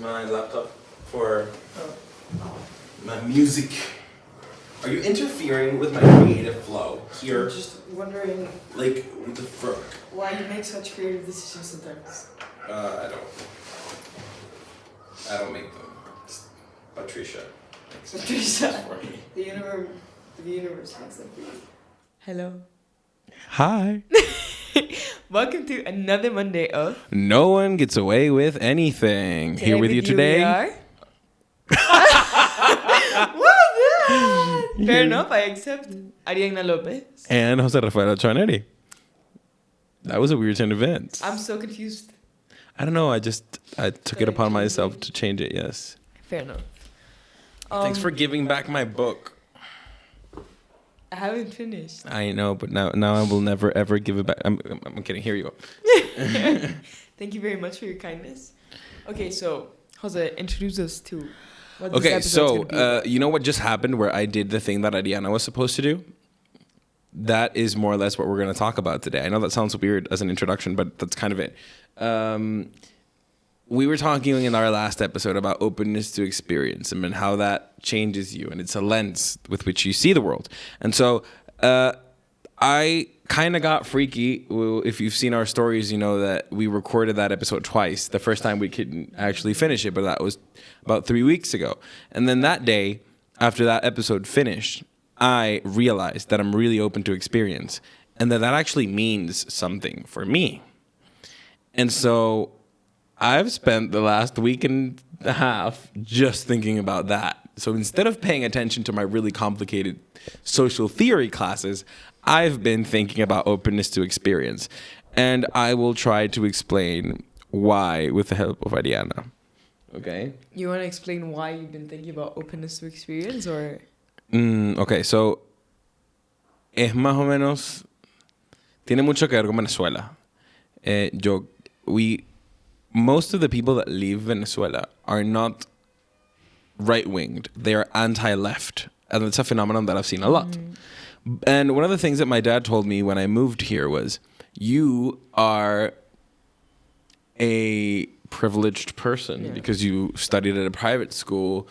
my laptop for my music. Are you interfering with my creative flow here? I'm just wondering, like, what the fuck? Why you make such creative decisions sometimes? I don't make them. It's Patricia makes them for me. The universe makes them for you. Hello. Hi. Welcome to another Monday of No One Gets Away With Anything. Today Here with you today. We are. Fair enough, I accept. Ariana Lopez. And Jose Rafael Charnetti. That was a weird turn of events. I'm so confused. I don't know. I took it upon myself to change it. Yes. Fair enough. Thanks for giving back my book. I haven't finished. I know, but now I will never ever give it back. I'm kidding. Here you go. Thank you very much for your kindness. Okay, so Jose, introduce us to what this okay, episode's so gonna be. you know what just happened where I did the thing that Ariana was supposed to do? That is more or less what we're going to talk about today. I know that sounds weird as an introduction, but that's kind of it. We were talking in our last episode about openness to experience and how that changes you, and it's a lens with which you see the world. And so I kind of got freaky. If you've seen our stories, you know that we recorded that episode twice. The first time we couldn't actually finish it, but that was about 3 weeks ago. And then that day, after that episode finished, I realized that I'm really open to experience and that actually means something for me. And so I've spent the last week and a half just thinking about that. So instead of paying attention to my really complicated social theory classes, I've been thinking about openness to experience. And I will try to explain why with the help of Ariana. Okay? You want to explain why you've been thinking about openness to experience, or? Okay, so es más o menos, tiene mucho que ver con Venezuela. Most of the people that leave Venezuela are not right-winged. They are anti-left. And it's a phenomenon that I've seen a lot. And one of the things that my dad told me when I moved here was, you are a privileged person because you studied at a private school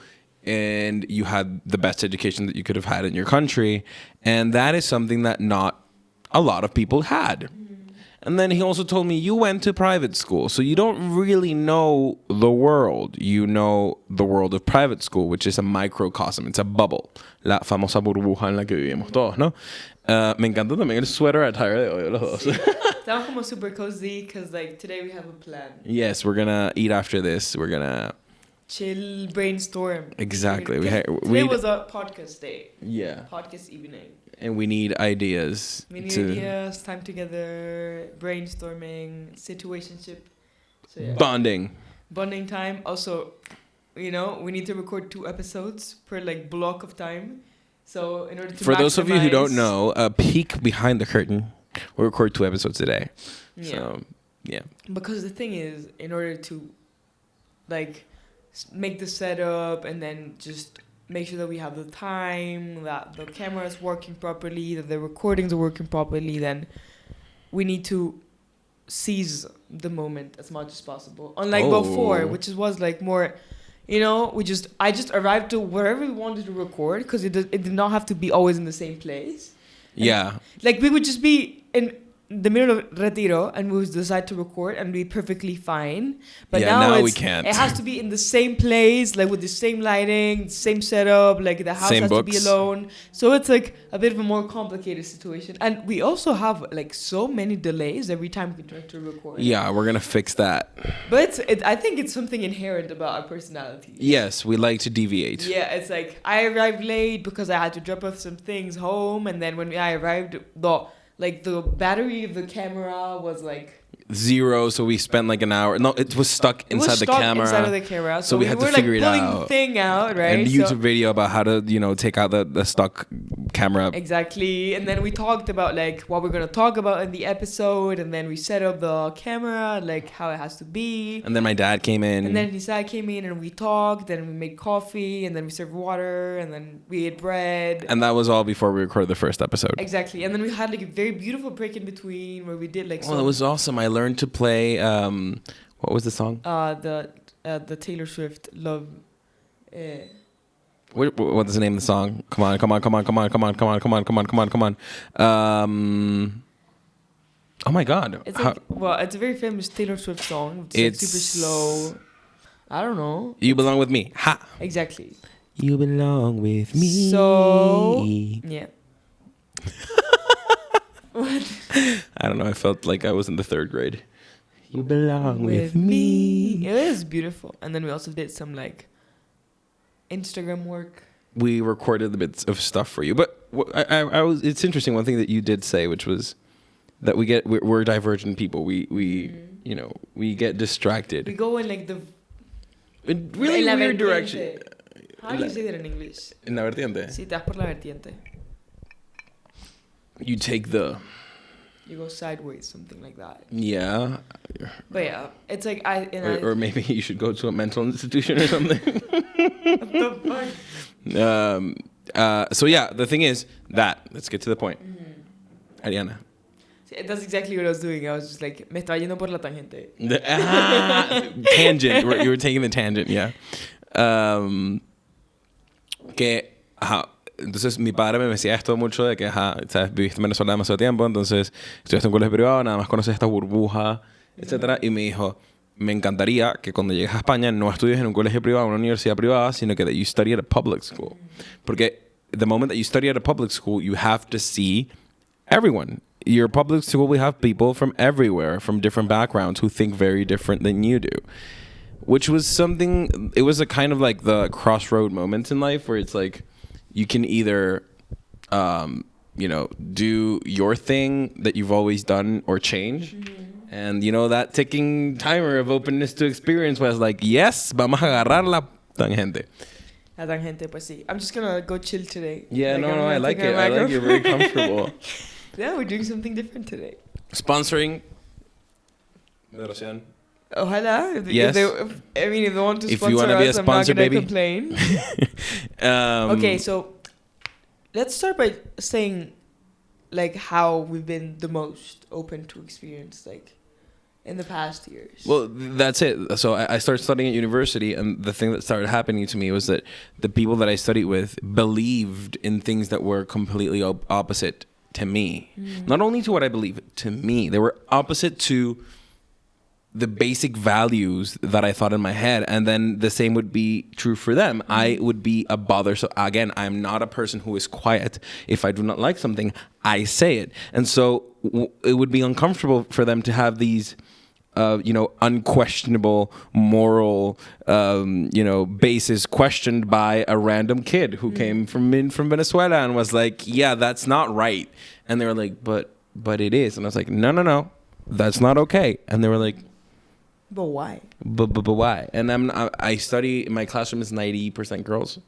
and you had the best education that you could have had in your country. And that is something that not a lot of people had. And then he also told me, you went to private school, so you don't really know the world. You know the world of private school, which is a microcosm. It's a bubble. La famosa burbuja en la que vivimos todos, ¿no? Me encanta también el sweater attire de hoy, los dos. Estamos como super cozy, because like today we have a plan. Yes, we're going to eat after this. We're going to chill, brainstorm. Exactly. Today was a podcast day. Yeah. Podcast evening. And we need ideas. Ideas, time together, brainstorming, situationship. So, yeah. Bonding time. Also, we need to record 2 episodes per like block of time. So in order to For those of you who don't know, a peek behind the curtain, we record 2 episodes a day. Yeah. So, yeah. Because the thing is, in order to like make the setup and then just make sure that we have the time, that the camera is working properly, that the recordings are working properly, then we need to seize the moment as much as possible. Unlike before, which was like more, I just arrived to wherever we wanted to record, because it did not have to be always in the same place. Yeah. Like we would just be in the middle of Retiro and we would decide to record and be perfectly fine. But now we can't. It has to be in the same place, like with the same lighting, same setup, like the house same has books. To be alone. So it's like a bit of a more complicated situation. And we also have like so many delays every time we try to record. Yeah, we're going to fix that. But I think it's something inherent about our personality. Yes, we like to deviate. Yeah, it's like I arrived late because I had to drop off some things home. And then when I arrived, the battery of the camera was like 0, so we spent like an hour. No, it was stuck inside the camera. Inside of the camera, so we had to figure it out. Pulling the thing out, right? And YouTube video about how to, take out the stuck camera. Exactly. And then we talked about like what we're gonna talk about in the episode, and then we set up the camera, like how it has to be. And then my dad came in. And then his dad came in, and we talked, and we made coffee, and then we served water, and then we ate bread. And that was all before we recorded the first episode. Exactly. And then we had like a very beautiful break in between where we did like. Well, it was awesome. I learned to play. What was the song? the Taylor Swift Love. What's the name of the song? Come on. Oh my God. It's like, it's a very famous Taylor Swift song. It's like super slow. I don't know. You belong with me. Ha. Exactly. You belong with me. So yeah. What? I don't know. I felt like I was in the 3rd grade. You belong with me. It is beautiful. And then we also did some like Instagram work. We recorded the bits of stuff for you, but I was. It's interesting. One thing that you did say, which was that we're divergent people. We we get distracted. We go in like the really weird direction. How do you say that in English? En la vertiente. Sí, te vas por la vertiente. You take You go sideways, something like that. Yeah. But yeah, it's like or maybe you should go to a mental institution or something. What the fuck? So yeah, the thing is that let's get to the point. Ariana. That's exactly what I was doing. I was just like, me estaba yendo por la tangente. Tangent. You were taking the tangent, yeah. Entonces mi padre me decía esto mucho de que, ¿sabes? Viviste en Venezuela demasiado tiempo, entonces estudiaste en un colegio privado, nada más conoces esta burbuja, etcétera. Y me dijo, me encantaría que cuando llegues a España no estudies en un colegio privado, en una universidad privada, sino que that you study at a public school. Porque the moment that you study at a public school, you have to see everyone. Your public school will have people from everywhere, from different backgrounds, who think very different than you do. Which was something, it was a kind of like the crossroad moment in life where it's like, you can either, do your thing that you've always done or change. And, that ticking timer of openness to experience was like, yes, vamos a agarrar la tangente. La tangente, pues sí. I'm just going to go chill today. Yeah, like, I like it. I like it. Very comfortable. Yeah, we're doing something different today. Sponsoring. Ojalá. Yes. If they want to sponsor if you want to be a sponsor, I'm not going to complain. Okay, so let's start by saying, like, how we've been the most open to experience, like, in the past years. Well, that's it. So I started studying at university, and the thing that started happening to me was that the people that I studied with believed in things that were completely opposite to me. Not only to what I believe, to me. They were opposite to the basic values that I thought in my head, and then the same would be true for them. I would be a bother. So again, I'm not a person who is quiet. If I do not like something, I say it. And so it would be uncomfortable for them to have these unquestionable moral basis questioned by a random kid who came from Venezuela and was like, yeah, that's not right. And they were like, but it is. And I was like, no, that's not okay. And they were like, but why? But why? And I study, my classroom is 90% girls.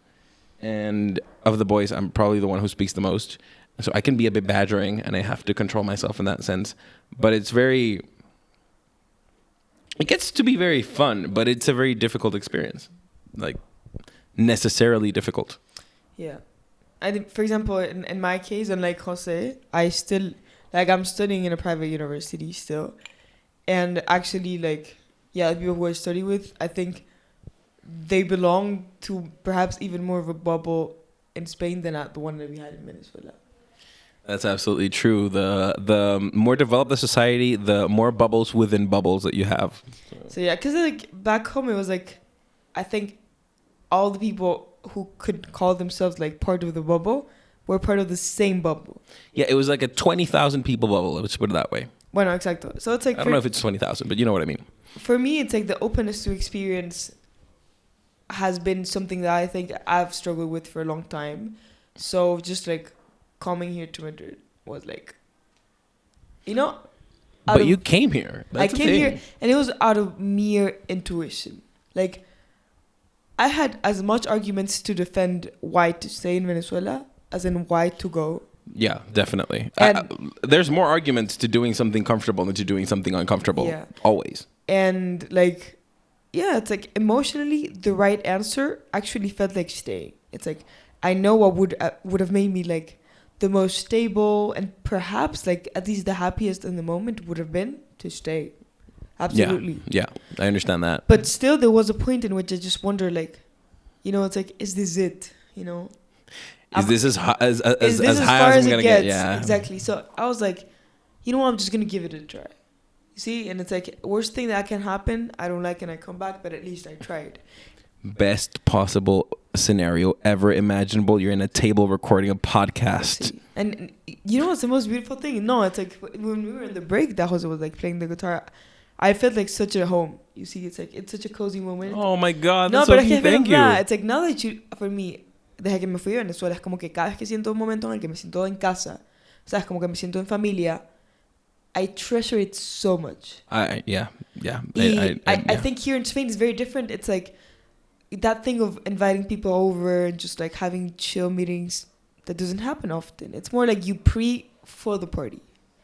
And of the boys, I'm probably the one who speaks the most. So I can be a bit badgering, and I have to control myself in that sense. But it gets to be very fun, but it's a very difficult experience. Like, necessarily difficult. Yeah. I think, for example, in my case, unlike Jose, I still, I'm studying in a private university still. And actually, the people who I study with, I think they belong to perhaps even more of a bubble in Spain than at the one that we had in Venezuela. That's absolutely true. The more developed the society, the more bubbles within bubbles that you have. So yeah, because back home it was I think all the people who could call themselves part of the bubble were part of the same bubble. Yeah, it was like a 20,000 people bubble. Let's put it that way. Bueno, exacto. So it's I don't know if it's 20,000, but you know what I mean. For me, it's the openness to experience has been something that I think I've struggled with for a long time. So just coming here to Madrid was but you came here. That's I came here and it was out of mere intuition. I had as much arguments to defend why to stay in Venezuela as in why to go. Yeah, definitely. There's more arguments to doing something comfortable than to doing something uncomfortable. Yeah. Always. And it's emotionally the right answer actually felt like staying. It's I know what would have made me the most stable and perhaps at least the happiest in the moment would have been to stay. Absolutely. Yeah, I understand that. But still, there was a point in which I just wonder, like, you know, it's like, is this it? You know, Is this as high as far high as as I'm it gonna gets? get? Yeah, Exactly. So I was like, you know what? I'm just gonna give it a try. You see, and it's like, worst thing that can happen, I don't like, and I come back, but at least I tried. Best possible scenario ever imaginable. You're in a table recording a podcast. And you know what's the most beautiful thing? No, it's like when we were in the break, that was like playing the guitar. I felt like such a home. You see, it's like, it's such a cozy moment. Oh my God, No, that's pero so es que cute. Thank you. it's like, now that you, for me, desde que me fui a Venezuela, es como que cada vez que siento un momento en el que me siento en casa, sabes, como que me siento en familia, I treasure it so much. Yeah. I think here in Spain it's very different. It's like that thing of inviting people over and just like having chill meetings, that doesn't happen often. It's more like you for the party.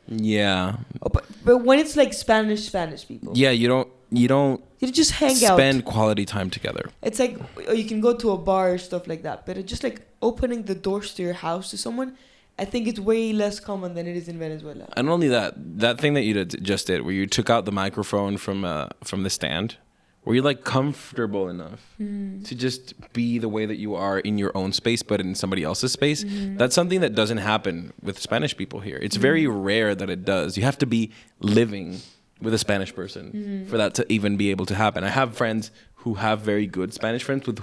Yeah. Oh, but when it's like Spanish people. Yeah, you don't just hang out. Spend quality time together. It's like, or you can go to a bar or stuff like that. But it's just like opening the doors to your house to someone, I think it's way less common than it is in Venezuela. And only that thing that you just did, where you took out the microphone from the stand, where you're like comfortable enough to just be the way that you are in your own space, but in somebody else's space. That's something that doesn't happen with Spanish people here. It's very rare that it does. You have to be living with a Spanish person for that to even be able to happen. I have friends who have very good Spanish friends with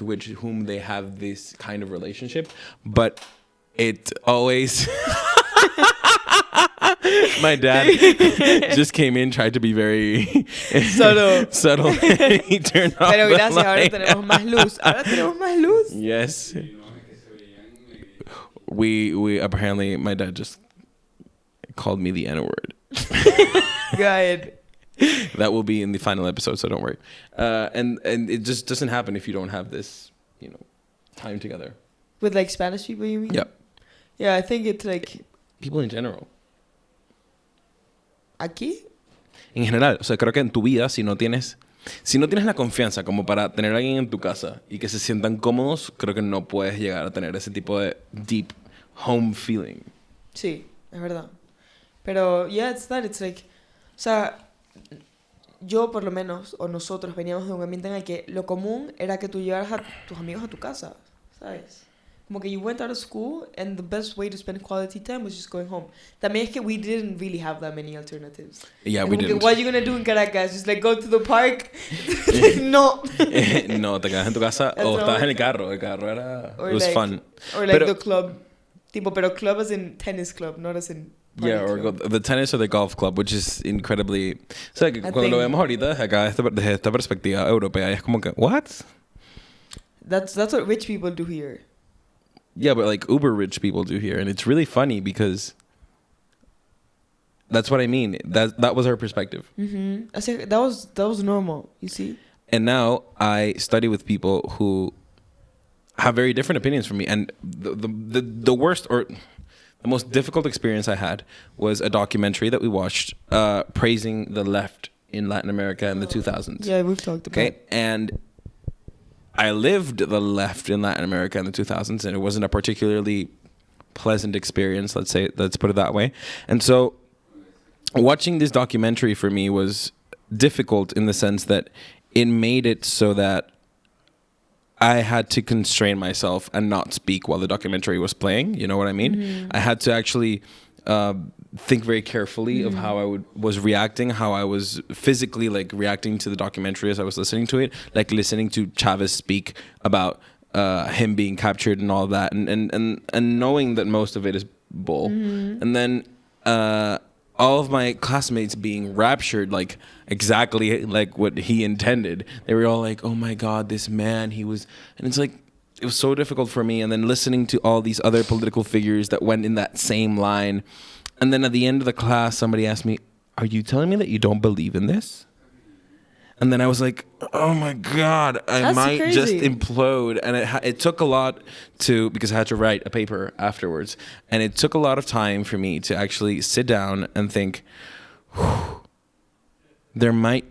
which whom they have this kind of relationship, but it always my dad just came in, tried to be very subtle. He turned off Pero gracias, the ahora light. tenemos más luz. Yes. We apparently, my dad just called me the N-word. Good. That will be in the final episode, so don't worry. And it just doesn't happen if you don't have this, time together. With like Spanish people, you mean? Yep. Yeah, I think it's like... People in general. ¿Aquí? En general, o sea, creo que en tu vida, si no tienes la confianza como para tener a alguien en tu casa y que se sientan cómodos, creo que no puedes llegar a tener ese tipo de deep home feeling. Sí, es verdad. Pero, yeah, it's like... O sea, yo por lo menos, o nosotros, veníamos de un ambiente en el que lo común era que tú llevaras a tus amigos a tu casa, ¿sabes? Como que you went out of school and the best way to spend quality time was just going home. También es que we didn't really have that many alternatives. Yeah, we didn't. What are you going to do in Caracas? Just like go to the park? No. No, te quedas en tu casa o estabas en el carro. El carro era... It was fun. Or like the club. Pero club as in tennis club, not as in... Yeah, or the tennis or the golf club, which is incredibly... O sea, que cuando lo vemos ahorita, acá desde esta perspectiva europea, es como que, what? That's what rich people do here. Yeah, but like uber rich people do here. And it's really funny because that's what I mean. That was our perspective. Mm-hmm. I said that was normal, you see? And now I study with people who have very different opinions from me. And the worst or the most difficult experience I had was a documentary that we watched praising the left in Latin America in the 2000s. Yeah, we've talked about it. And I lived the left in Latin America in the 2000s, and it wasn't a particularly pleasant experience, let's put it that way. And so watching this documentary for me was difficult in the sense that it made it so that I had to constrain myself and not speak while the documentary was playing. You know what I mean? Mm-hmm. I had to actually think very carefully of how I was reacting, how I was physically like reacting to the documentary as I was listening to it, like listening to Chavez speak about him being captured and all that, and knowing that most of it is bull, and then all of my classmates being raptured like exactly like what he intended. They were all like, "Oh my God, this man, he was," and it's like. It was so difficult for me, and then listening to all these other political figures that went in that same line. And then at the end of the class, somebody asked me, "Are you telling me that you don't believe in this?" And then I was like, "Oh my God, I might crazy. Just implode." And it took a lot because I had to write a paper afterwards. And it took a lot of time for me to actually sit down and think, there might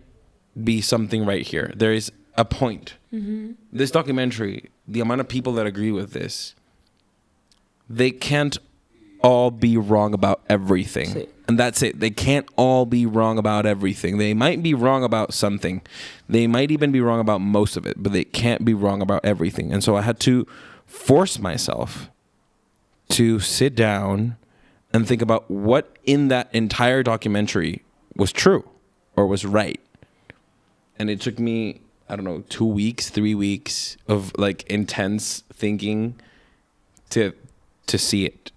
be something right here. There is a point. Mm-hmm. This documentary, the amount of people that agree with this, they can't all be wrong about everything. Sí. And that's it. They can't all be wrong about everything. They might be wrong about something. They might even be wrong about most of it, but they can't be wrong about everything. And so I had to force myself to sit down and think about what in that entire documentary was true or was right. And it took me, I don't know, 2 weeks, 3 weeks of like intense thinking to see it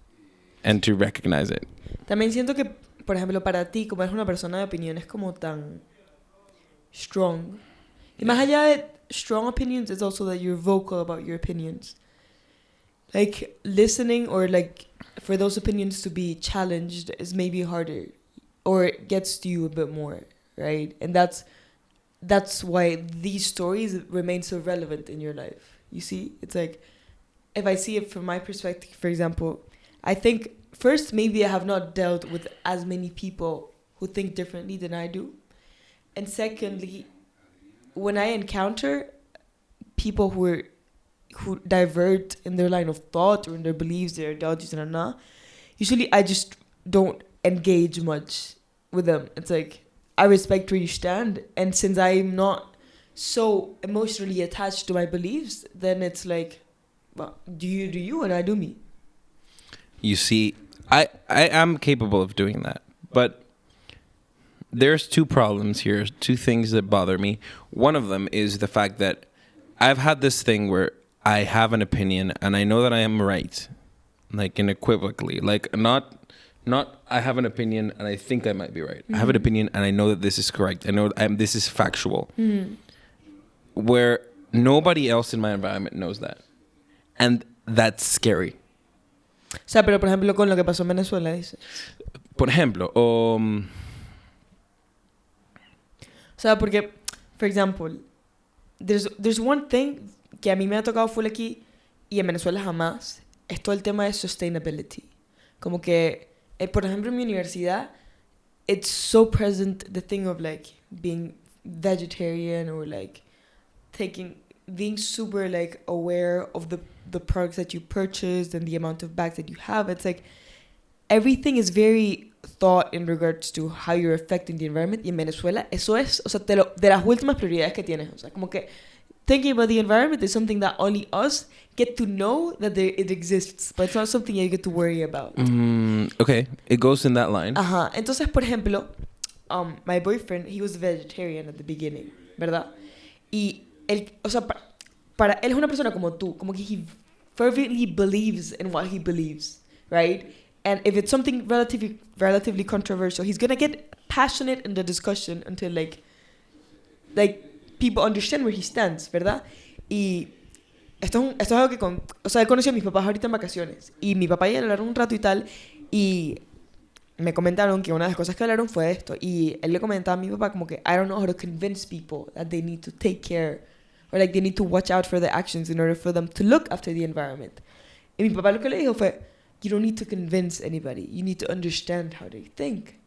and to recognize it. También siento que, por ejemplo, para ti, como eres una persona de opiniones como tan strong, y más allá de strong opinions, it's also that you're vocal about your opinions. Like, listening or like for those opinions to be challenged is maybe harder, or it gets to you a bit more, right? And that's why these stories remain so relevant in your life. You see? It's like, if I see it from my perspective, for example, I think first, maybe I have not dealt with as many people who think differently than I do. And secondly, when I encounter people who divert in their line of thought or in their beliefs, their ideologies, and usually I just don't engage much with them. It's like, I respect where you stand. And since I'm not so emotionally attached to my beliefs, then it's like, well, do you and I do me. You see, I am capable of doing that, but there's two problems here, two things that bother me. One of them is the fact that I've had this thing where I have an opinion and I know that I am right, like unequivocally, like not I have an opinion and I think I might be right. I have an opinion and I know that this is correct. I know this is factual. Where nobody else in my environment knows that. And that's scary. O sea, pero por ejemplo con lo que pasó en Venezuela, dice. Por ejemplo, O sea, porque, for example, there's one thing que a mí me ha tocado full aquí y en Venezuela jamás, es todo el tema de sustainability. Como que, por ejemplo, en mi universidad, it's so present the thing of like being vegetarian or like being super like aware of the products that you purchased and the amount of bags that you have. It's like everything is very thought in regards to how you're affecting the environment. Y en Venezuela eso es, o sea, de las últimas prioridades que tienes. O sea, como que thinking about the environment is something that only us get to know that it exists, but it's not something you get to worry about. Okay, it goes in that line. Ajá. Entonces, por ejemplo, my boyfriend, he was vegetarian at the beginning, ¿verdad? Y él, o sea, para él es una persona como tú, como que he fervently believes in what he believes, right? And if it's something relatively controversial, he's gonna get passionate in the discussion until like people understand where he stands, ¿verdad? Y esto es algo que o sea, he conocido a mis papás ahorita en vacaciones y mi papá y él hablaron un rato y tal y me comentaron que una de las cosas que hablaron fue esto y él le comentaba a mi papá como que I don't know how to convince people that they need to take care or like they need to watch out for their actions in order for them to look after the environment. Y mi papá lo que le dijo fue, you don't need to convince anybody, you need to understand how they think.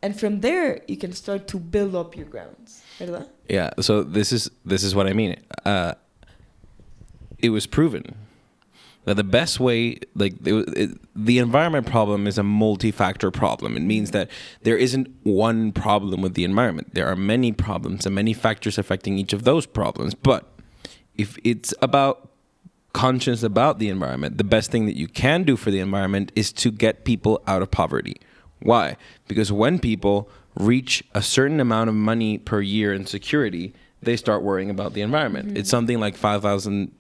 And from there, you can start to build up your grounds, ¿verdad? Yeah, so this is what I mean. It was proven that the best way, like the environment problem is a multi-factor problem. It means that there isn't one problem with the environment. There are many problems and many factors affecting each of those problems. But if it's about conscious about the environment, the best thing that you can do for the environment is to get people out of poverty. Why? Because when people reach a certain amount of money per year in security, they start worrying about the environment. Mm-hmm. It's something like $5,000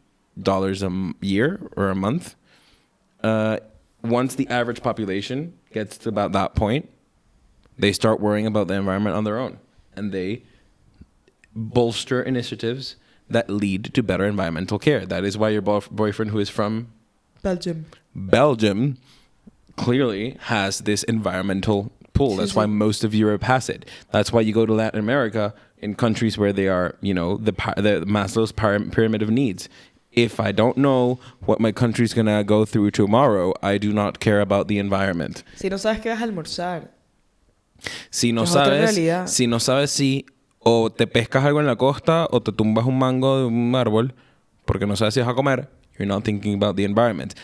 a year or a month. Once the average population gets to about that point, they start worrying about the environment on their own. And they bolster initiatives that lead to better environmental care. That is why your boyfriend, who is from Belgium, clearly has this environmental pull. That's why most of Europe has it. That's why you go to Latin America in countries where they are, you know, the Maslow's pyramid of needs. If I don't know what my country's going to go through tomorrow, I do not care about the environment. Si no sabes qué vas a almorzar. Si no sabes si o te pescas algo en la costa o te tumbas un mango de un árbol porque no sabes si vas a comer, you're not thinking about the environment.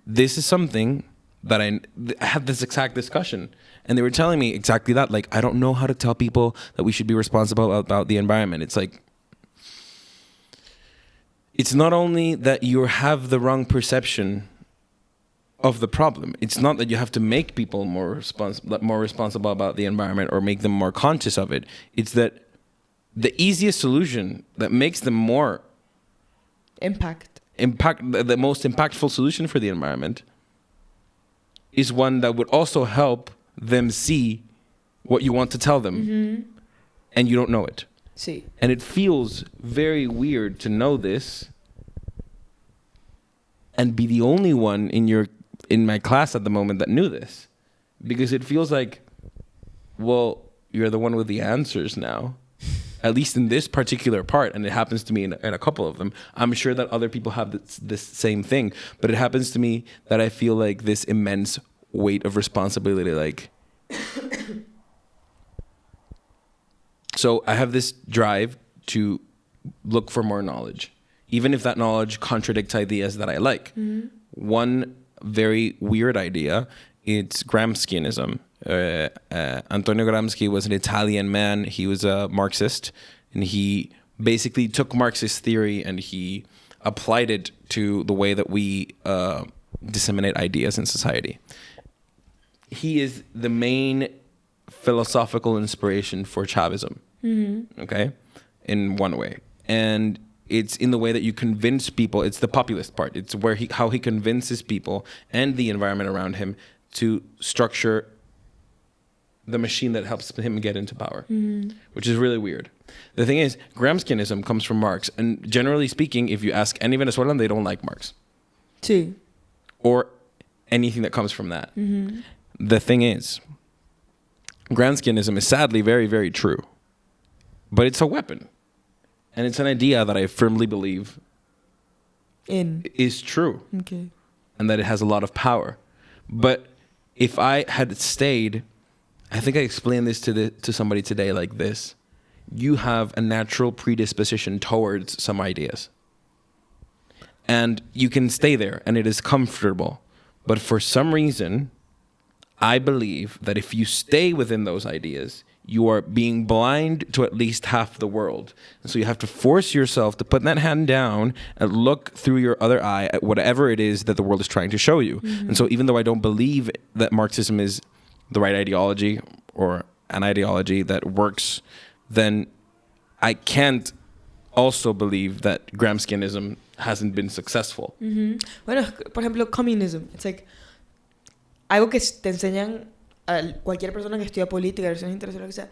This is something that I had this exact discussion, and they were telling me exactly that. Like, I don't know how to tell people that we should be responsible about the environment. It's like, it's not only that you have the wrong perception of the problem. It's not that you have to make people more responsible about the environment or make them more conscious of it. It's that the easiest solution that makes them more the most impactful solution for the environment is one that would also help them see what you want to tell them, and you don't know it. Sí. And it feels very weird to know this and be the only one in my class at the moment that knew this, because it feels like, well, you're the one with the answers now, at least in this particular part, and it happens to me in a couple of them. I'm sure that other people have this same thing, but it happens to me that I feel like this immense weight of responsibility, like so I have this drive to look for more knowledge, even if that knowledge contradicts ideas that I like. One very weird idea, it's Gramscianism. Antonio Gramsci was an Italian man. He was a Marxist, and he basically took Marxist theory and he applied it to the way that we disseminate ideas in society. He is the main philosophical inspiration for Chavism, okay, in one way. And it's in the way that you convince people. It's the populist part. It's where how he convinces people and the environment around him to structure the machine that helps him get into power, which is really weird. The thing is, Gramscianism comes from Marx, and generally speaking, if you ask any Venezuelan, they don't like Marx. Sí. Or anything that comes from that. The thing is, Gramscianism is sadly very, very true, but it's a weapon, and it's an idea that I firmly believe is true, Okay. and that it has a lot of power. But if I had stayed, I think I explained this to somebody today like this: you have a natural predisposition towards some ideas, and you can stay there, and it is comfortable. But for some reason, I believe that if you stay within those ideas, you are being blind to at least half the world. And so you have to force yourself to put that hand down and look through your other eye at whatever it is that the world is trying to show you. And so even though I don't believe that Marxism is the right ideology or an ideology that works, then I can't also believe that Gramscianism hasn't been successful. Bueno, por ejemplo, communism. It's like algo que te enseñan a cualquier persona que estudia política, relaciones internacionales, lo que sea.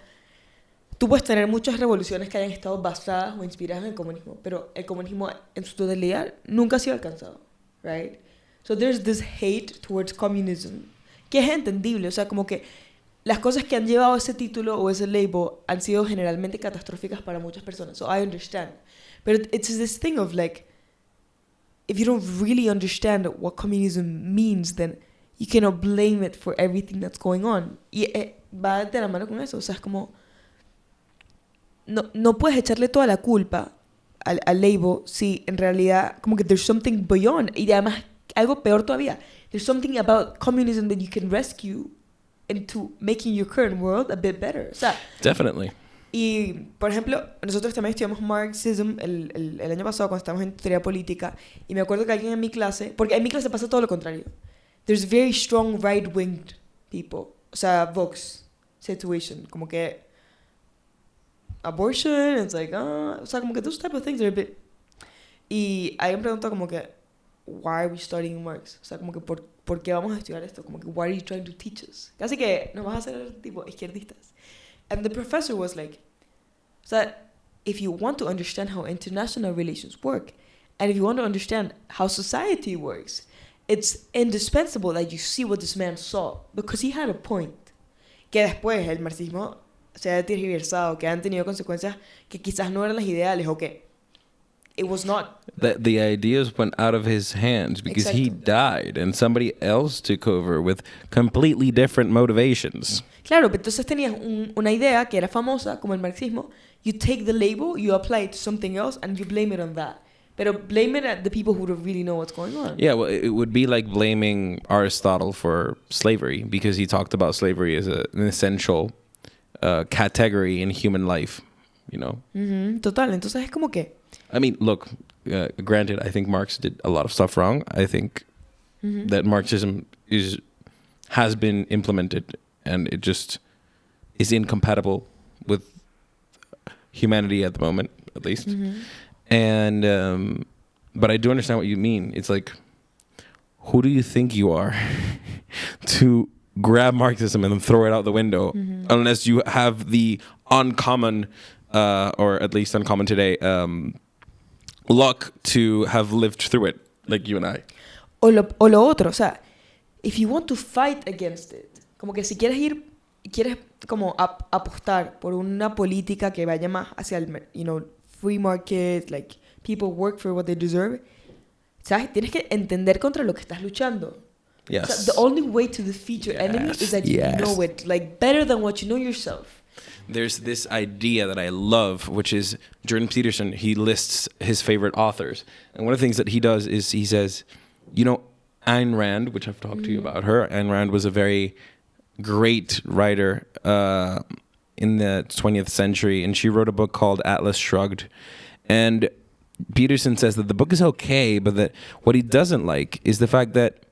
Tú puedes tener muchas revoluciones que hayan estado basadas o inspiradas en el comunismo, pero el comunismo en su totalidad nunca ha sido alcanzado, right? So there's this hate towards communism, que es entendible, o sea, como que las cosas que han llevado ese título o ese label han sido generalmente catastróficas para muchas personas, so I understand. But it's this thing of like, if you don't really understand what communism means, then you cannot blame it for everything that's going on. Y va de la mano con eso. O sea, es como... No puedes echarle toda la culpa al label si en realidad como que there's something beyond. Y además, algo peor todavía. There's something about communism that you can rescue into making your current world a bit better. O sea... Definitely. Y, por ejemplo, nosotros también estudiamos Marxism el año pasado cuando estábamos en teoría política. Y me acuerdo que alguien en mi clase... Porque en mi clase pasa todo lo contrario. There's very strong right-winged people. O sea, Vox situation. Como que... Abortion, it's like... o sea, como que those type of things are a bit... Y alguien preguntó como que... Why are we studying Marx? O sea, como que ¿por qué vamos a estudiar esto? Como que what are you trying to teach us? Casi que nos vas a hacer tipo izquierdistas. And the professor was like... O sea, if you want to understand how international relations work, and if you want to understand how society works... It's indispensable that you see what this man saw, because he had a point. Que después el marxismo se ha tergiversado, que han tenido consecuencias que quizás no eran las ideales, o que it was not. The ideas went out of his hands because he died and somebody else took over with completely different motivations. Claro, pero entonces tenías una idea que era famosa, como el marxismo. You take the label, you apply it to something else, and you blame it on that. Pero blame it at the people who don't really know what's going on. Yeah, well, it would be like blaming Aristotle for slavery because he talked about slavery as an essential category in human life, you know? Total, entonces es como que... I mean, look, granted, I think Marx did a lot of stuff wrong. I think that Marxism has been implemented and it just is incompatible with humanity at the moment, at least. And but I do understand what you mean. It's like, who do you think you are to grab Marxism and then throw it out the window unless you have the uncommon, or at least uncommon today, luck to have lived through it, like you and I. O lo otro, o sea, if you want to fight against it, como que si quieres como apostar por una política que vaya más hacia el, free market, like people work for what they deserve, ¿sabes? Tienes que entender contra lo que estás luchando. Yes. O sea, the only way to defeat your enemy is that you know it, like better than what you know yourself. There's this idea that I love, which is Jordan Peterson. He lists his favorite authors. And one of the things that he does is he says, Ayn Rand, which I've talked to you about her. Ayn Rand was a very great writer in the 20th century. And she wrote a book called Atlas Shrugged. And Peterson says that the book is okay, but that what he doesn't like is the fact that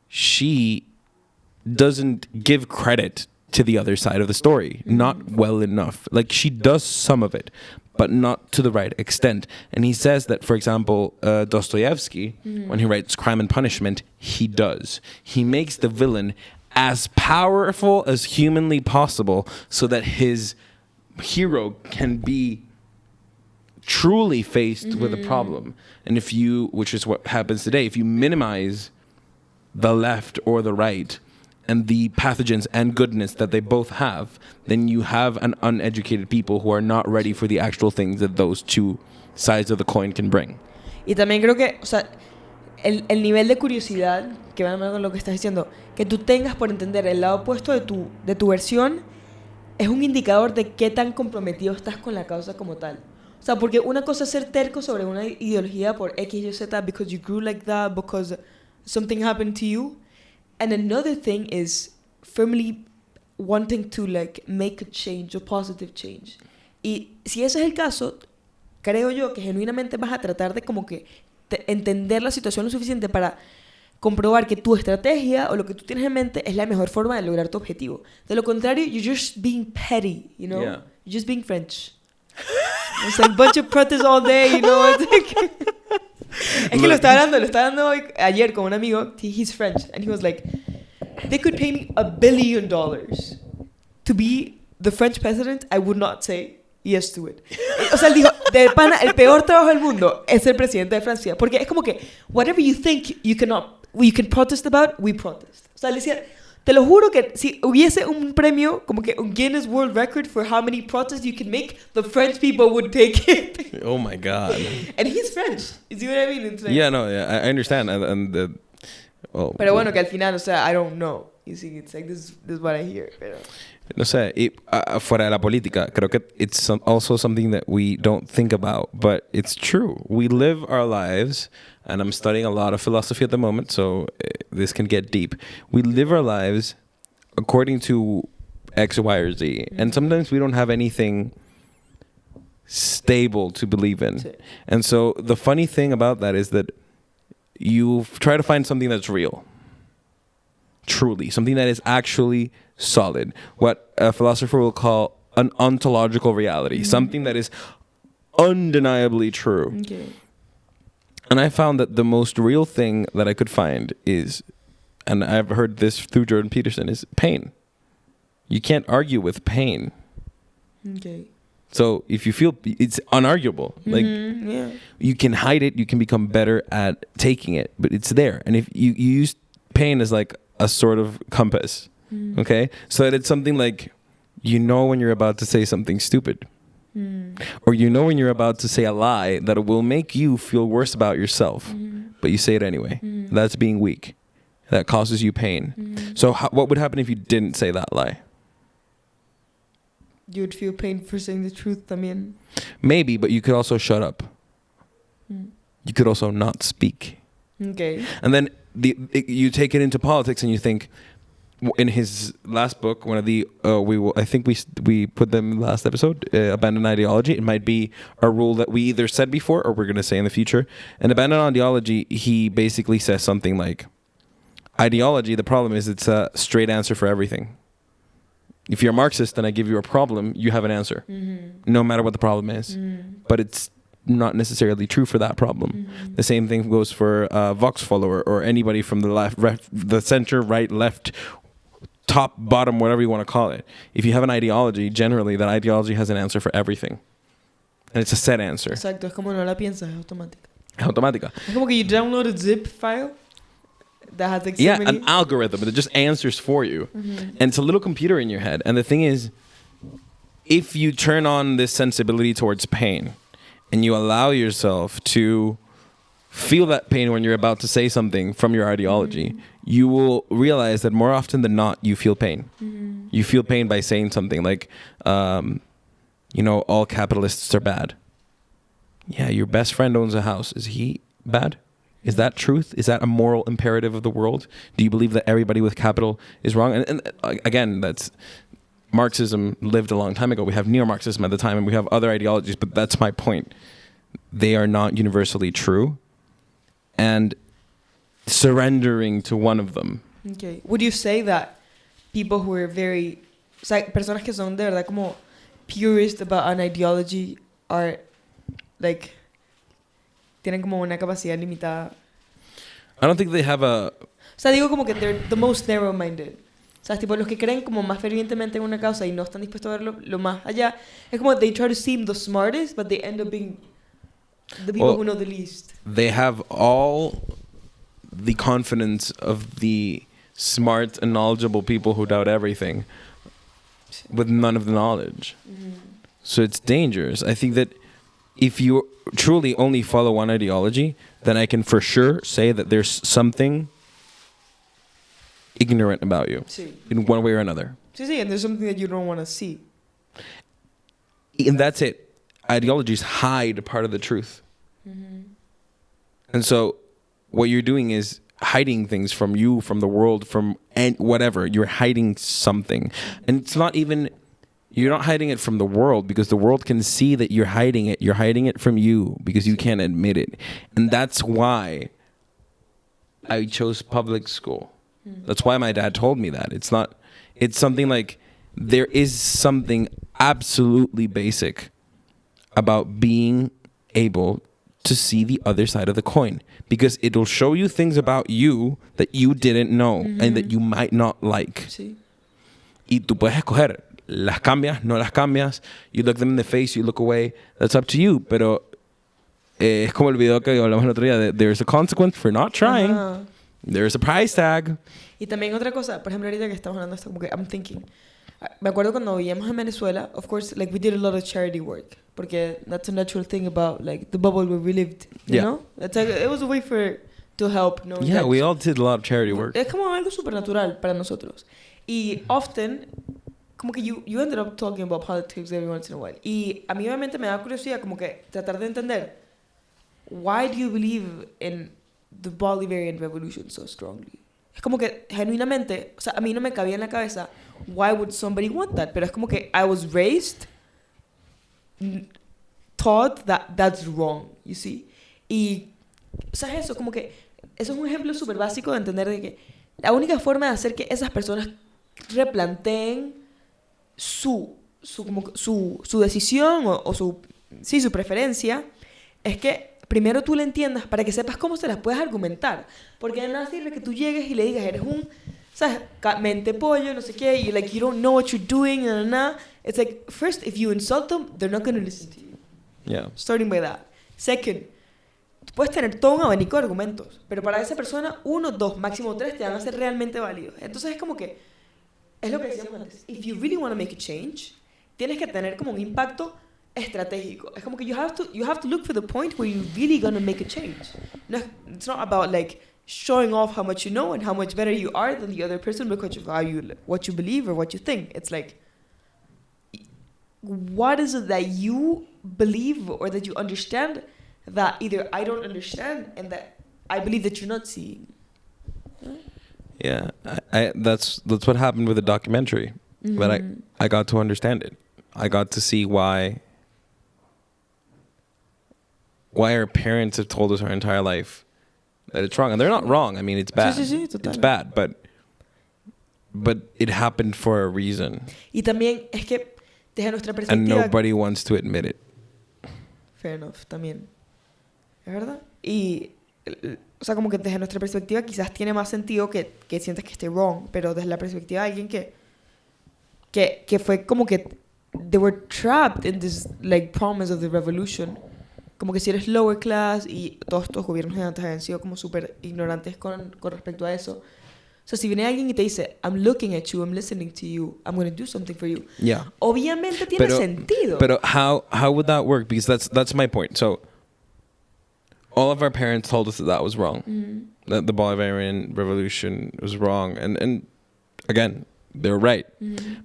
she doesn't give credit to the other side of the story, not well enough. Like, she does some of it, but not to the right extent. And he says that, for example, Dostoevsky, when he writes Crime and Punishment, he does. He makes the villain as powerful as humanly possible so that his hero can be truly faced with a problem. And if you, which is what happens today, if you minimize the left or the right and the pathogens and goodness that they both have, then you have an uneducated people who are not ready for the actual things that those two sides of the coin can bring. Y también creo que, o sea, el nivel de curiosidad que va a con lo que estás diciendo, que tú tengas por entender el lado opuesto de tu versión, es un indicador de qué tan comprometido estás con la causa como tal. O sea, porque una cosa es ser terco sobre una ideología por X, Y, Z, because you grew like that, because something happened to you. And another thing is firmly wanting to like make a change, a positive change. Y si ese es el caso, creo yo que genuinamente vas a tratar de como que entender la situación lo suficiente para comprobar que tu estrategia o lo que tú tienes en mente es la mejor forma de lograr tu objetivo. De lo contrario, you're just being petty, you know? Yeah. You're just being French. It's like a bunch of protests all day, you know? Es que lo estaba hablando hoy, ayer con un amigo. He's French, and he was like, they could pay me $1 billion to be the French president. I would not say yes to it. O sea, él dijo, de pana, el peor trabajo del mundo es ser presidente de Francia, porque es como que whatever you think you can protest about, we protest. O sea, le decía, te lo juro que si hubiese un premio, como que un Guinness World Record for how many protests you can make, the French people would take it. Oh my God. And he's French. You see what I mean? It's like, Yeah, no, I understand. Pero bueno, que al final, o sea, I don't know. You see, it's like, this is what I hear. Pero... No sé, fuera de la política, creo que it's also something that we don't think about, but it's true. We live our lives, and I'm studying a lot of philosophy at the moment, so this can get deep. We live our lives according to X, Y, or Z, and sometimes we don't have anything stable to believe in. Sí. And so the funny thing about that is that you try to find something that's real. Truly, something that is actually solid. What a philosopher will call an ontological reality. Something that is undeniably true. Okay. And I found that the most real thing that I could find is, and I've heard this through Jordan Peterson, is pain. You can't argue with pain. Okay. So if you feel, it's unarguable. Like, Yeah. you can hide it, you can become better at taking it, but it's there. And if you use pain as like a sort of compass, okay? So that it's something like, you know when you're about to say something stupid. Or you know when you're about to say a lie that will make you feel worse about yourself, but you say it anyway. That's being weak. That causes you pain. So what would happen if you didn't say that lie? You would feel pain for saying the truth también. Maybe, but you could also shut up. you could also not speak. Okay. And then you take it into politics and you think, in his last book, one of the I think we put them in the last episode, abandon ideology. It might be a rule that we either said before or we're going to say in the future. And abandon ideology, he basically says something like, ideology, the problem is it's a straight answer for everything. If you're a Marxist and I give you a problem, you have an answer, no matter what the problem is. But it's not necessarily true for that problem. The same thing goes for a Vox follower or anybody from the left, the center, right, left, top, bottom, whatever you want to call it. If you have an ideology, generally that ideology has an answer for everything. And it's a set answer. Exacto, es como no la piensas, es automática. Automática. Es como que you download a zip file that has like so Yeah, many... an algorithm that just answers for you. And it's a little computer in your head. And the thing is, if you turn on this sensibility towards pain and you allow yourself to feel that pain when you're about to say something from your ideology, you will realize that more often than not, you feel pain. You feel pain by saying something like, all capitalists are bad. Yeah, your best friend owns a house. Is he bad? Is that truth? Is that a moral imperative of the world? Do you believe that everybody with capital is wrong? And again, that's Marxism lived a long time ago. We have neo-Marxism at the time, and we have other ideologies, but that's my point. They are not universally true. And surrendering to one of them. Okay. Would you say that people who are very... O sea, personas que son de verdad como purist about an ideology are like... Tienen como una capacidad limitada. I don't think they have a... O sea, digo como que they're the most narrow-minded. O sea, tipo los que creen como más fervientemente en una causa y no están dispuestos a verlo lo más allá. Es como they try to seem the smartest, but they end up being the people who know the least. They have all the confidence of the smart and knowledgeable people who doubt everything with none of the knowledge. So it's dangerous. I think that if you truly only follow one ideology, then I can for sure say that there's something ignorant about you in one way or another. Sí, and there's something that you don't want to see. And that's it. Ideologies hide part of the truth. And so what you're doing is hiding things from you, from the world, from whatever. You're hiding something. And it's not even... You're not hiding it from the world because the world can see that you're hiding it. You're hiding it from you because you can't admit it. And that's why I chose public school. That's why my dad told me that. It's something like there is something absolutely basic about being able to see the other side of the coin because it'll show you things about you that you didn't know and that you might not like. Sí. Y tú puedes escoger. Las cambias, no las cambias. You look them in the face, you look away. That's up to you. Pero es como el video que hablamos el otro día. There's a consequence for not trying. There's a price tag. Y también otra cosa, por ejemplo, ahorita que estamos hablando de esto, como que I'm thinking. Me acuerdo cuando vivíamos en Venezuela, of course, like we did a lot of charity work. Porque that's a natural thing about like the bubble where we lived, you know? It's like, it was a way to help. No? Yeah, we all did a lot of charity work. Es como algo supernatural para nosotros. Y often... como que you ended up talking about politics every once in a while. Y a mí obviamente me da curiosidad como que tratar de entender why do you believe in the Bolivarian revolution so strongly? Es como que genuinamente, o sea, a mí no me cabía en la cabeza why would somebody want that, pero es como que I was raised taught that that's wrong, you see? Y o sea, eso como que eso es un ejemplo súper básico de entender de que la única forma de hacer que esas personas replanteen su decisión o su preferencia es que primero tú la entiendas para que sepas cómo se las puedes argumentar, porque de nada sirve que tú llegues y le digas eres un, ¿sabes? Mente pollo, no sé qué, y like you don't know what you're doing, it's like first if you insult them they're not going to listen to you. Yeah. Starting by that. Second, tú puedes tener todo un abanico de argumentos, pero para esa persona 1, 2, máximo 3 te van a ser realmente válidos. Entonces es como que es lo que decíamos antes. If you really want to make a change, tienes que tener como un impacto estratégico. Es como que you have to look for the point where you're really going to make a change. No, it's not about like showing off how much you know and how much better you are than the other person because of how what you believe or what you think. It's like, what is it that you believe or that you understand that either I don't understand and that I believe that you're not seeing. Yeah, that's what happened with the documentary. But I got to understand it. I got to see why our parents have told us our entire life that it's wrong, and they're not wrong. I mean, it's bad. It's bad, but it happened for a reason. Y también es que desde nuestra perspectiva. And nobody wants to admit it. Fair enough, también. ¿Es verdad? Y o sea, como que desde nuestra perspectiva quizás tiene más sentido que sientas que esté wrong, pero desde la perspectiva de alguien que fue como que they were trapped in this like promise of the revolution, como que si eres lower class y todos estos gobiernos de antes habían sido como súper ignorantes con respecto a eso. O sea, si viene alguien y te dice, I'm looking at you, I'm listening to you, I'm going to do something for you. Yeah. Obviamente tiene sentido. Pero how would that work? Because that's my point. So all of our parents told us that was wrong. That the Bolivarian revolution was wrong. And again, they're right.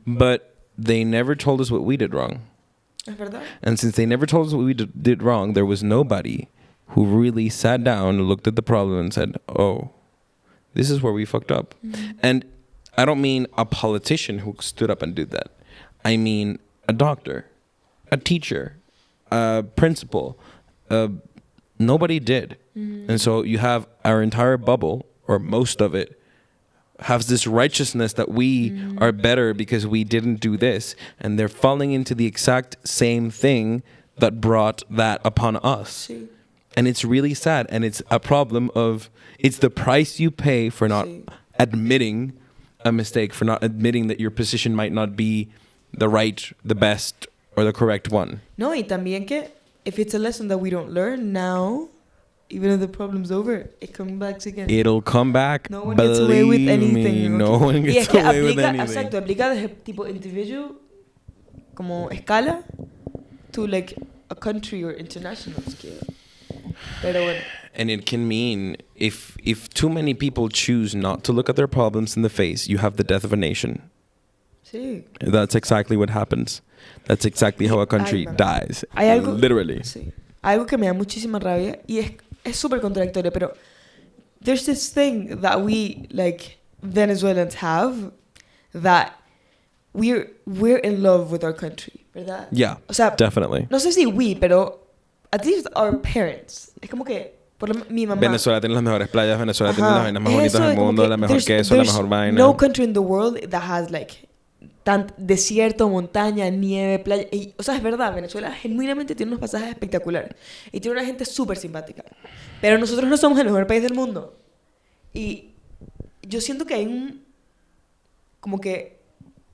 But they never told us what we did wrong. Es verdad. And since they never told us what we did wrong, there was nobody who really sat down and looked at the problem and said, oh, this is where we fucked up. And I don't mean a politician who stood up and did that. I mean a doctor, a teacher, a principal. Nobody did. And so you have our entire bubble, or most of it, has this righteousness that we are better because we didn't do this. And they're falling into the exact same thing that brought that upon us. Sí. And it's really sad. And it's a problem of, it's the price you pay for not admitting a mistake, for not admitting that your position might not be the right, the best, or the correct one. No, y también que if it's a lesson that we don't learn now, even if the problem's over, it comes back again. It'll come back. No one gets away with anything. No one gets away with anything. Exacto, aplica desde tipo individual, como escala, to like a country or international scale. Pero bueno. And it can mean if too many people choose not to look at their problems in the face, you have the death of a nation. Sí. That's exactly what happens. That's exactly how a country dies. Hay algo, literally. Sí. Algo que me da muchísima rabia y es súper contradictorio, pero there's this thing that we like Venezuelans have that we're in love with our country, ¿verdad? Yeah. O sea, definitely. No sé si we, pero at least our parents. Es como que mi mamá. Venezuela tiene las mejores playas, Venezuela tiene las vainas más bonitas del mundo, la mejor queso, la mejor vaina. No country in the world that has like desierto, montaña, nieve, playa. Y, o sea, es verdad, Venezuela genuinamente tiene unos pasajes espectaculares. Y tiene una gente súper simpática. Pero nosotros no somos el mejor país del mundo. Y yo siento que hay como que...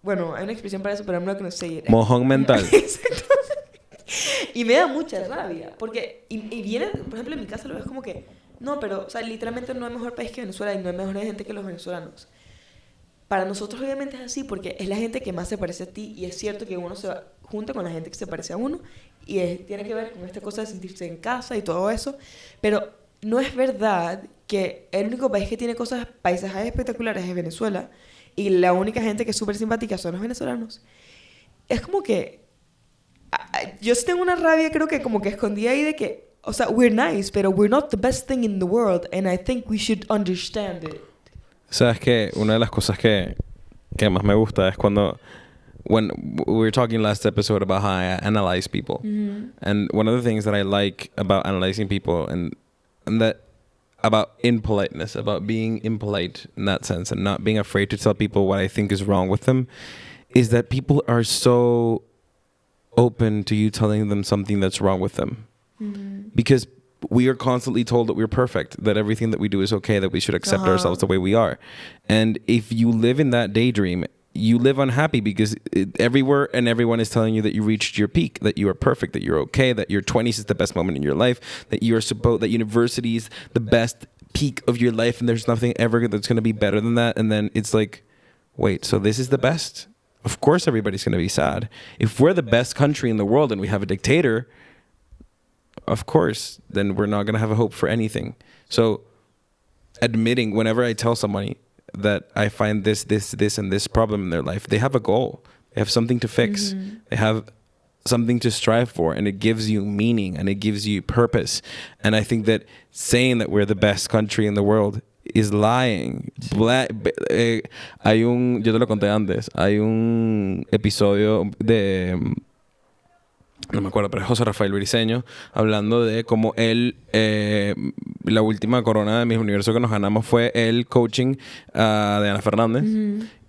Bueno, hay una expresión para eso, pero I'm not gonna say it. Mojón mental. Exacto. Y me da mucha rabia. Porque... Y viene... Por ejemplo, en mi casa lo ves como que... No, pero... O sea, literalmente no hay mejor país que Venezuela y no hay mejor gente que los venezolanos. Para nosotros obviamente es así porque es la gente que más se parece a ti y es cierto que uno se junta con la gente que se parece a uno y tiene que ver con esta cosa de sentirse en casa y todo eso, pero no es verdad que el único país que tiene paisajes espectaculares es Venezuela y la única gente que es súper simpática son los venezolanos. Es como que yo sí tengo una rabia creo que como que escondida ahí de que, o sea, we're nice, pero we're not the best thing in the world and I think we should understand it. Sabes que una de las cosas que más me gusta es when we were talking last episode about how I analyze people. And one of the things that I like about analyzing people and that about impoliteness, about being impolite in that sense and not being afraid to tell people what I think is wrong with them, is that people are so open to you telling them something that's wrong with them. Because we are constantly told that we're perfect, that everything that we do is okay, that we should accept ourselves the way we are. And if you live in that daydream, you live unhappy because everywhere and everyone is telling you that you reached your peak, that you are perfect, that you're okay, that your 20s is the best moment in your life, that you are that university is the best peak of your life and there's nothing ever that's going to be better than that. And then it's like, wait, so this is the best? Of course everybody's going to be sad. If we're the best country in the world and we have a dictator, of course, then we're not going to have a hope for anything. So admitting, whenever I tell somebody that I find this, and this problem in their life, they have a goal. They have something to fix. They have something to strive for, and it gives you meaning and it gives you purpose. And I think that saying that we're the best country in the world is lying. Yo te lo conté antes, hay un episodio de, no me acuerdo, pero es José Rafael Briceño, hablando de cómo él, la última corona de Miss Universo que nos ganamos fue el coaching de Ana Fernández.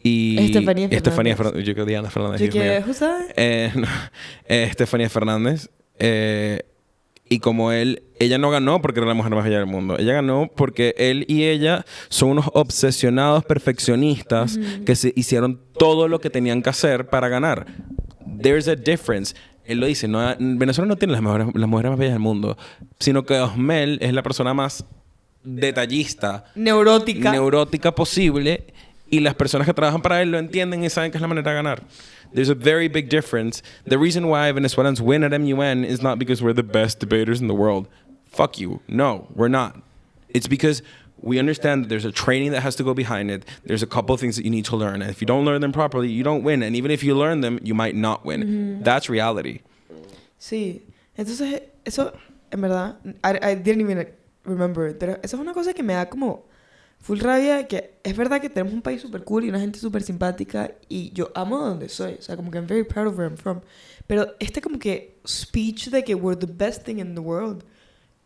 Y Estefanía Fernández. Yo creo que Diana Fernández. Yo que, no, Estefanía Fernández. Y como ella no ganó porque era la mujer más bella del mundo. Ella ganó porque él y ella son unos obsesionados perfeccionistas que se hicieron todo lo que tenían que hacer para ganar. There's a difference. Él lo dice, no, Venezuela no tiene las mujeres más bellas del mundo, sino que Osmel es la persona más detallista, neurótica posible. Y las personas que trabajan para él lo entienden y saben que es la manera de ganar. There's a very big difference. The reason why Venezuelans win at MUN is not because we're the best debaters in the world. Fuck you. No, we're not. It's because we understand that there's a training that has to go behind it. There's a couple of things that you need to learn. And if you don't learn them properly, you don't win. And even if you learn them, you might not win. That's reality. Sí. Entonces, eso, en verdad, I didn't even remember. Pero eso es una cosa que me da como full rabia, que es verdad que tenemos un país súper cool y una gente súper simpática y yo amo donde soy, o sea, como que I'm very proud of where I'm from, pero como que speech de que we're the best thing in the world,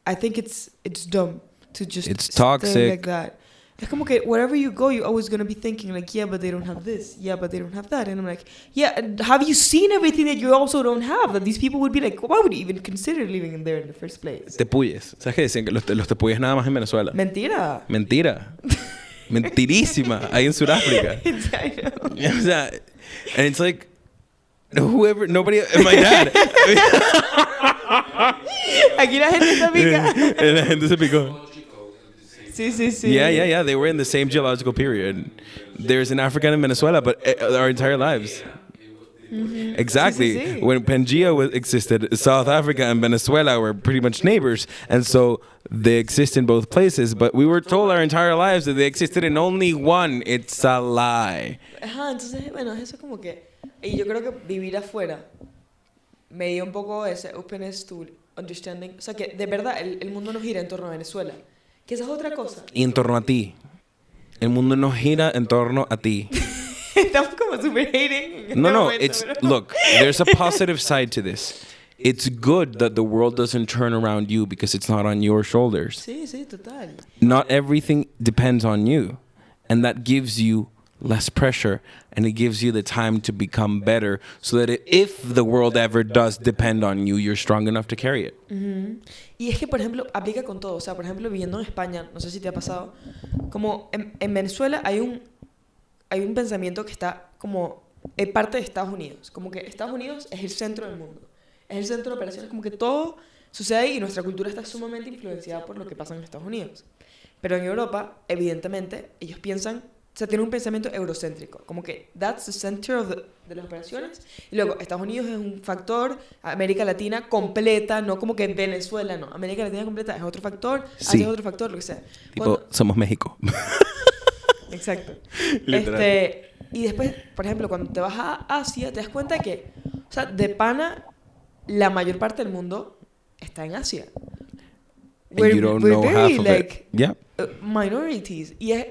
I think it's dumb to just it's toxic. Say like that. Es como que wherever you go, you're always going to be thinking like, yeah, but they don't have this, yeah, but they don't have that, and I'm like, yeah, have you seen everything that you also don't have, that these people would be like, why would you even consider living in there in the first place? Tepuyes. ¿Sabes qué dicen? Que los tepuyes nada más en Venezuela. Mentira. Mentirísima. Ahí en Sudáfrica. O sea, and it's like, nobody, my dad. Aquí la gente está pica. La gente se picó. Sí. Yeah. They were in the same geological period. There's an African in Venezuela, but our entire lives. Exactly. Sí. When Pangea existed, South Africa and Venezuela were pretty much neighbors, and so they exist in both places. But we were told our entire lives that they existed in only one. It's a lie. Ajá, entonces, bueno, eso es como que... Y yo creo que vivir afuera me dio un poco ese openness to understanding. O sea, que de verdad el mundo no gira en torno a Venezuela. Que esa es otra cosa. Y en torno a ti. El mundo no gira en torno a ti. Estamos como super hating. No, look, there's a positive side to this. It's good that the world doesn't turn around you because it's not on your shoulders. Sí, total. Not everything depends on you. And that gives you less pressure and it gives you the time to become better so that if the world ever does depend on you, you're strong enough to carry it. Y es que, por ejemplo, aplica con todo. O sea, por ejemplo, viviendo en España, no sé si te ha pasado, como en Venezuela hay un pensamiento que está como parte de Estados Unidos. Como que Estados Unidos es el centro del mundo. Es el centro de operaciones. Como que todo sucede ahí y nuestra cultura está sumamente influenciada por lo que pasa en Estados Unidos. Pero en Europa, evidentemente, ellos piensan... O sea, tienen un pensamiento eurocéntrico. Como que that's the center de las operaciones. Y luego, Estados Unidos es un factor, América Latina completa, no como que Venezuela, no. América Latina completa es otro factor, Asia es otro factor, lo que sea. Tipo, somos México. Exacto. Y después, por ejemplo, cuando te vas a Asia, te das cuenta que, o sea, de pana, la mayor parte del mundo está en Asia. And you don't know half of it. Yeah. Minorities. Y es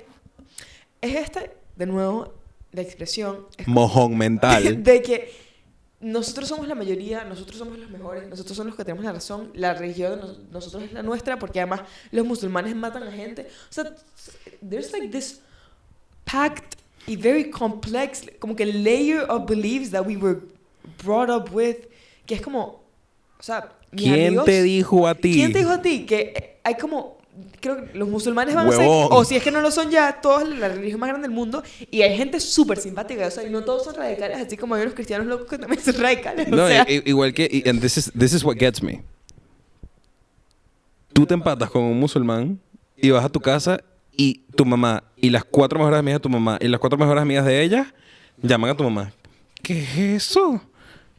de nuevo, la expresión... Mojón mental. De que nosotros somos la mayoría, nosotros somos los mejores, nosotros somos los que tenemos la razón, la religión de nosotros es la nuestra, porque además los musulmanes matan a gente. O sea, there's like this packed y very complex, como que layer of beliefs that we were brought up with, que es como, o sea... ¿Quién te dijo a ti? ¿Quién te dijo a ti? Que hay como... Creo que los musulmanes van a ser, o si es que no lo son ya, todas la religión más grande del mundo, y hay gente súper simpática, o sea, y no todos son radicales, así como hay los cristianos locos que también son radicales. No, o sea. Igual que, and this is what gets me. Tú te empatas con un musulmán y vas a tu casa y tu mamá y las 4 mejores amigas de tu mamá y las 4 mejores amigas de ella llaman a tu mamá. ¿Qué es eso?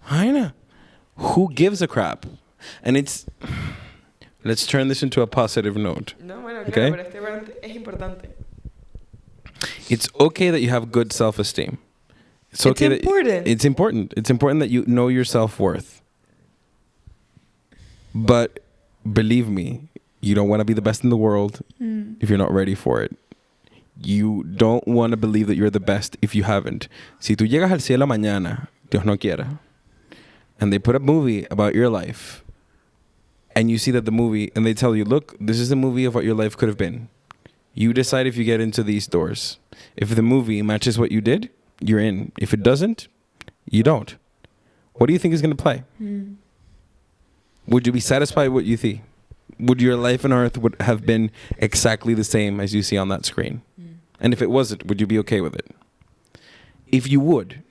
Aina, who gives a crap? And it's... Let's turn this into a positive note. No, bueno, claro, okay? Pero este rant es importante. It's okay that you have good self-esteem. It's okay important. It's important. It's important that you know your self-worth. But believe me, you don't want to be the best in the world if you're not ready for it. You don't want to believe that you're the best if you haven't. Si tú llegas al cielo mañana, Dios no quiera, and they put a movie about your life, and you see that the movie, and they tell you, look, this is the movie of what your life could have been. You decide if you get into these doors. If the movie matches what you did, you're in. If it doesn't, you don't. What do you think is going to play? Would you be satisfied with what you see? Would your life on earth would have been exactly the same as you see on that screen? And if it wasn't, would you be okay with it? If you would,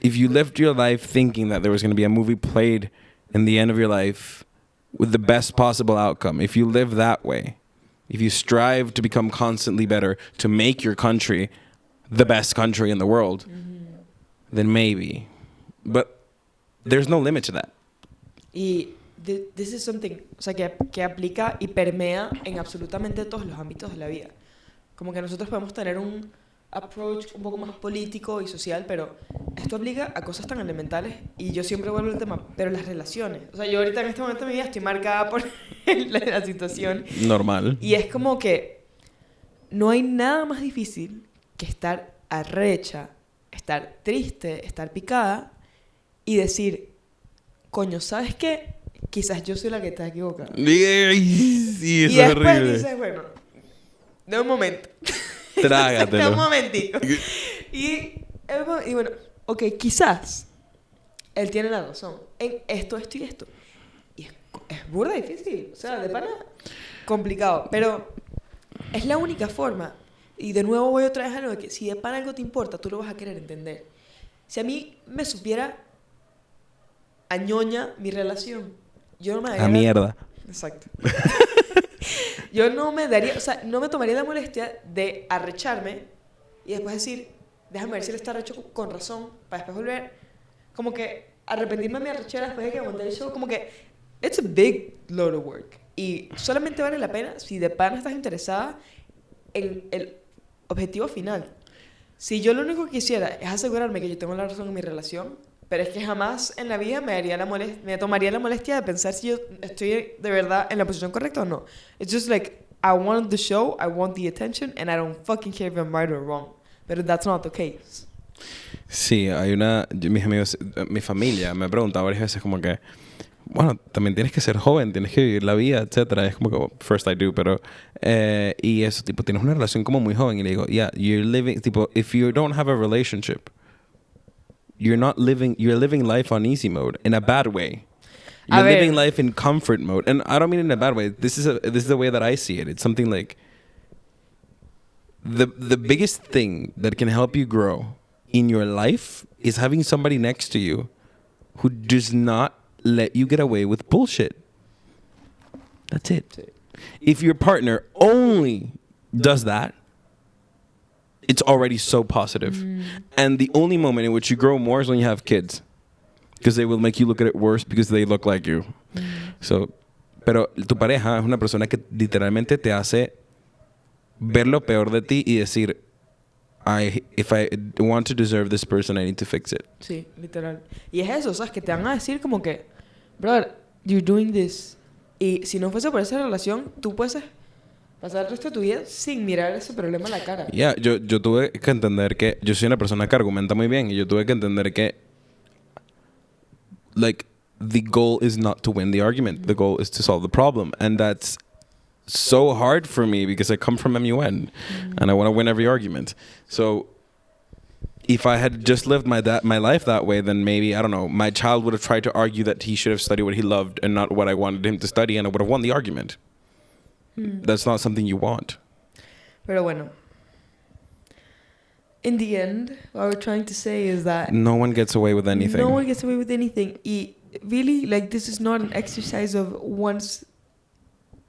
if you lived your life thinking that there was going to be a movie played in the end of your life with the best possible outcome, if you live that way, if you strive to become constantly better, to make your country the best country in the world, then maybe. But there's no limit to that. Y this is something, o sea, que aplica y permea en absolutamente todos los ámbitos de la vida. Como que nosotros podemos tener un approach un poco más político y social, pero esto aplica a cosas tan elementales y yo siempre vuelvo al tema, pero las relaciones. O sea, yo ahorita en este momento de mi vida estoy marcada por la situación. Normal. Y es como que no hay nada más difícil que estar arrecha, estar triste, estar picada y decir, coño, ¿sabes qué? Quizás yo soy la que está equivocada. Sí, y eso es después horrible. dices, bueno, de un momento. Trágatelo. De un momentito. Y bueno, ok, quizás él tiene la razón en esto, esto y esto. Y es burda difícil. O sea, de pana, complicado. Pero es la única forma. Y de nuevo voy otra vez a lo de que si de pana algo te importa, tú lo vas a querer entender. Si a mí me supiera a ñoña mi relación, yo no me daría... A mierda. Exacto. Yo no me daría, o sea, no me tomaría la molestia de arrecharme y después decir, déjame ver si él está arrecho con razón, para después volver, como que arrepentirme de mi arrechera después de que monté el show, como que it's a big load of work. Y solamente vale la pena si de pana estás interesada en el objetivo final. Si yo lo único que quisiera es asegurarme que yo tengo la razón en mi relación, pero es que jamás en la vida me tomaría la molestia de pensar si yo estoy de verdad en la posición correcta o no. It's just like, I want the show, I want the attention, and I don't fucking care if I'm right or wrong. But that's not the case. Sí, mis amigos, mi familia me ha preguntado varias veces como que, bueno, también tienes que ser joven, tienes que vivir la vida, etcétera. Es como que, well, first I do, pero y eso, tipo, tienes una relación como muy joven y le digo, yeah, you're living, tipo, if you don't have a relationship, you're living life on easy mode in a bad way. You're living life in comfort mode, and I don't mean in a bad way. This is the way that I see it. It's something like the biggest thing that can help you grow in your life is having somebody next to you who does not let you get away with bullshit. That's it. If your partner only does that, it's already so positive. And the only moment in which you grow more is when you have kids. Because they will make you look at it worse because they look like you. So, pero tu pareja es una persona que literalmente te hace ver lo peor de ti y decir, if I want to deserve this person, I need to fix it. Sí, literal. Y es eso, ¿sabes? Que te van a decir como que, brother, you're doing this. Y si no fuese por esa relación, tú puedes pasar el resto de tu vida sin mirar ese problema a la cara. Yeah, yo tuve que entender que yo soy una persona que argumenta muy bien y yo tuve que entender que like the goal is not to win the argument. The goal is to solve the problem, and that's so hard for me because I come from MUN and I want to win every argument. So if I had just lived my life that way, then maybe, I don't know, my child would have tried to argue that he should have studied what he loved and not what I wanted him to study, and I would have won the argument. That's not something you want. Pero bueno, in the end, what we're trying to say is that no one gets away with anything. No one gets away with anything. Y really, like, this is not an exercise of once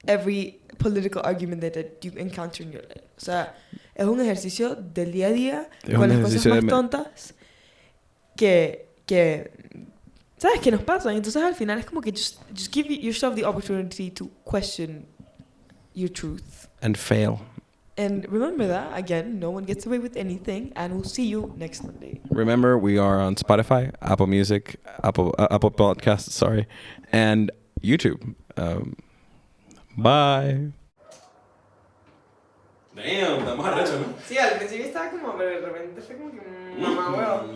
every political argument that you encounter in your life. O sea, es un ejercicio del día a día con las cosas más tontas que ¿sabes? Que nos pasan. Entonces al final es como que just give yourself the opportunity to question your truth. And fail. And remember that, again, no one gets away with anything, and we'll see you next Monday. Remember, we are on Spotify, Apple Music, Apple Podcasts, and YouTube. Bye. Damn, estamos arrecho, ¿no? Sí, al principio estaba como, pero de repente fue como que mamá, huevo.